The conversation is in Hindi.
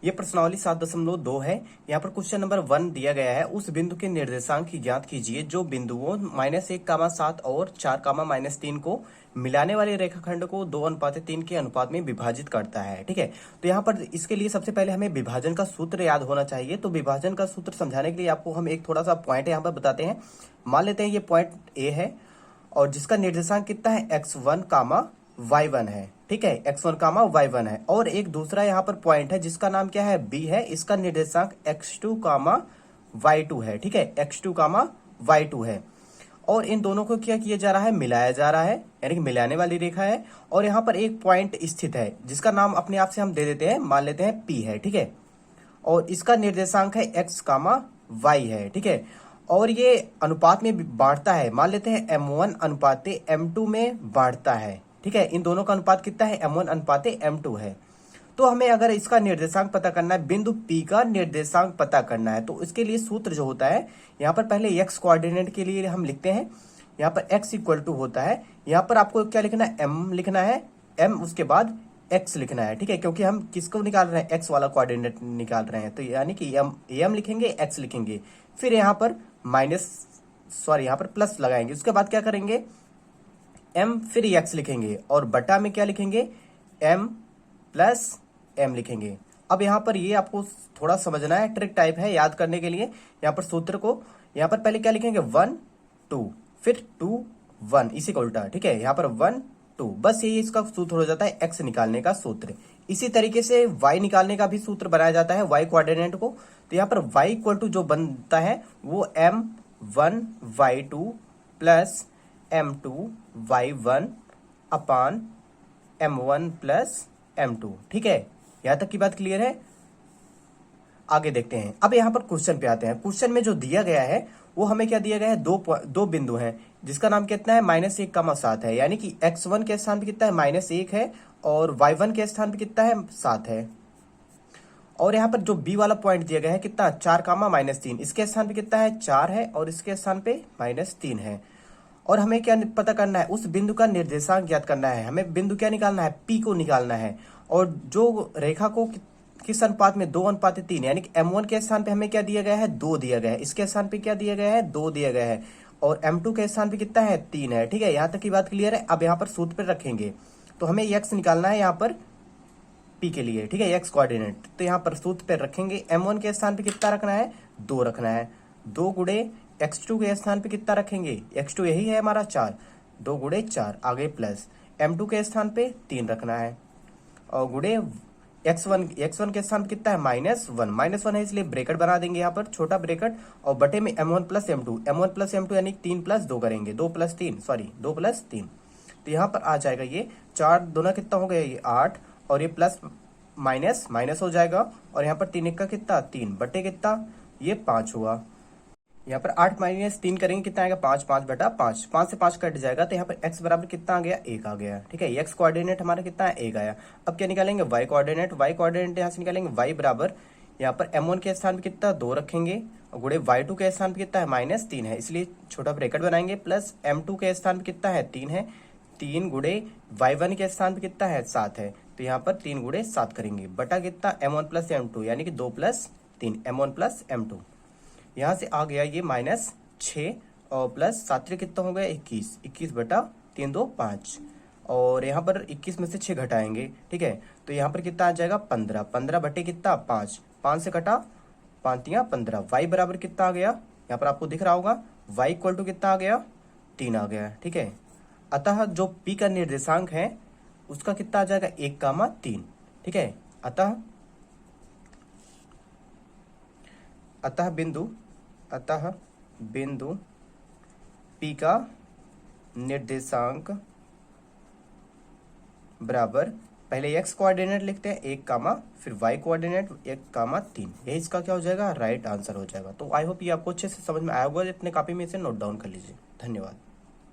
ये प्रश्नावली 7.2 है। यहाँ पर क्वेश्चन नंबर 1 दिया गया है, उस बिंदु के निर्देशांक की ज्ञात कीजिए जो बिंदुओं -1, 7 और 4, -3 को मिलाने वाले रेखाखंड को 2:3 के अनुपात में विभाजित करता है। ठीक है, तो यहाँ पर इसके लिए सबसे पहले हमें विभाजन का सूत्र याद होना चाहिए। तो विभाजन का सूत्र समझाने के लिए आपको हम एक थोड़ा सा पॉइंट यहाँ पर बताते हैं। मान लेते हैं ये पॉइंट ए है और जिसका निर्देशांक कितना है x1, y1 है। ठीक है, x1, y1 है। और एक दूसरा यहाँ पर पॉइंट है जिसका नाम क्या है, b है। इसका निर्देशांक x2, y2 है। ठीक है, x2, y2 है। और इन दोनों को क्या किया जा रहा है, मिलाया जा रहा है, यानी कि मिलाने वाली रेखा है। और यहाँ पर एक पॉइंट स्थित है जिसका नाम अपने आप से हम दे देते हैं, मान लेते हैं p है। ठीक है, और इसका निर्देशांक है x, y है। ठीक है, और ये अनुपात में बांटता है, मान लेते हैं m1 अनुपाते m2 में बांटता है। ठीक है, इन दोनों का अनुपात कितना है, m1 अनुपाते m2 है। तो हमें अगर इसका निर्देशांक पता करना है, बिंदु P का निर्देशांक पता करना है, तो इसके लिए सूत्र जो होता है, यहाँ पर पहले x कोऑर्डिनेट के लिए हम लिखते हैं। यहाँ पर x इक्वल टू होता है, यहाँ पर आपको क्या लिखना है, m लिखना है, m उसके बाद x लिखना है। ठीक है, क्योंकि हम किसको निकाल रहे हैं, x वाला कोऑर्डिनेट निकाल रहे हैं, तो यानी कि m लिखेंगे, x लिखेंगे, फिर यहाँ पर यहाँ पर प्लस लगाएंगे। उसके बाद क्या करेंगे, m फिर x लिखेंगे और बटा में क्या लिखेंगे, m प्लस m लिखेंगे। अब यहाँ पर ये आपको थोड़ा समझना है, ट्रिक टाइप है याद करने के लिए। यहाँ पर सूत्र को यहाँ पर पहले क्या लिखेंगे, 1 2 फिर 2 1, इसी का उल्टा। ठीक है, यहाँ पर 1 2, बस यही इसका सूत्र हो जाता है, x निकालने का सूत्र। इसी तरीके से y निकालने का भी सूत्र बनाया जाता है, y कोऑर्डिनेट को। तो यहाँ पर y इक्वल टू जो बनता है वो m1 y2 plus m2 y1 अपान m1 प्लस m2। ठीक है, यहां तक की बात क्लियर है। आगे देखते हैं। अब यहाँ पर क्वेश्चन पे आते हैं। क्वेश्चन में जो दिया गया है वो हमें क्या दिया गया है, दो बिंदु हैं जिसका नाम कितना है, -1, 7 है। यानी कि x1 के स्थान पे कितना है, -1 है और y1 के स्थान पे कितना है, 7 है। और यहाँ पर जो b वाला पॉइंट दिया गया है कितना, 4, -3, इसके स्थान पे कितना है, 4 है और इसके स्थान पे -3 है। और हमें क्या पता करना है, उस बिंदु का निर्देशांक ज्ञात करना है। हमें बिंदु क्या निकालना है, P को निकालना है। और जो रेखा को किस अनुपात में, 2:3, यानी कि m1 के स्थान पे हमें क्या दिया गया है, 2 दिया गया है। इसके स्थान पे क्या दिया गया है, 2 दिया गया है। और m2 के स्थान पे कितना है, 3 है। ठीक है, यहाँ तक की बात क्लियर है। अब यहाँ पर सूत्र पे रखेंगे तो हमें x निकालना है यहाँ पर P के लिए। ठीक है, x कोऑर्डिनेट। तो यहाँ पर सूत्र पे रखेंगे, m1 के स्थान पे कितना रखना है, 2 रखना है। 2 गुणे x2 के स्थान पे कितना रखेंगे, x2 यही है हमारा 4, 2 गुणे 4, आगे प्लस m2 के स्थान पे 3 रखना है और गुणे x1 के स्थान पे कितना है, -1 है, इसलिए ब्रैकेट बना देंगे यहाँ पर, छोटा ब्रैकेट, और बटे में m1 प्लस m2 यानी 3 प्लस 2 करेंगे, 2 प्लस 3। तो यहाँ पर आ जाएगा ये 4 दूना कितना हो गया, ये 8, और ये प्लस माइनस हो जाएगा। और यहाँ पर 3 का कितना, 3 बटे कितना, ये 5 हुआ। यहाँ पर 8 - 3 करेंगे कितना आएगा, 5, 5 बटा 5, 5 से 5 कट जाएगा। तो यहाँ पर x बराबर कितना आ गया, 1 आ गया। ठीक है, x कोऑर्डिनेट हमारा कितना है, 1 आया। अब क्या निकालेंगे, y कोऑर्डिनेट यहाँ से निकालेंगे, y बराबर यहाँ पर m1 के स्थान पे कितना, 2 रखेंगे और गुणे y2 के स्थान पे कितना है, -3 है, इसलिए छोटा ब्रैकेट बनाएंगे, प्लस m2 के स्थान पे कितना है, 3 है, 3 गुणे y1 के स्थान पे कितना है, 7 है। तो यहाँ पर 3 गुणे 7 करेंगे, बटा कितना, m1 प्लस m2, यानी कि 2 प्लस 3, m1 प्लस m2। यहाँ से आ गया ये -6 और प्लस 7 कितना हो गया, 21 बटा 3, 2 5, और यहाँ पर 21 में से 6 घटाएंगे। ठीक है, तो यहाँ पर कितना आ जाएगा, 15 बटे कितना, 5 से कटा 5 या 15। y बराबर कितना आ गया, यहाँ पर आपको दिख रहा होगा, y इक्वल टू कितना आ गया, 3 आ गया। ठीक है, अतः जो p का निर्देशांक है उसका कितना आ जाएगा, 1, 3। ठीक है, अतः बिंदु P का निर्देशांक बराबर, पहले x कोऑर्डिनेट लिखते हैं 1, फिर y कोऑर्डिनेट 1, 3, यही इसका क्या हो जाएगा, राइट आंसर हो जाएगा। तो आई होप ये आपको अच्छे से समझ में आया होगा। अपने कॉपी में इसे नोट डाउन कर लीजिए। धन्यवाद।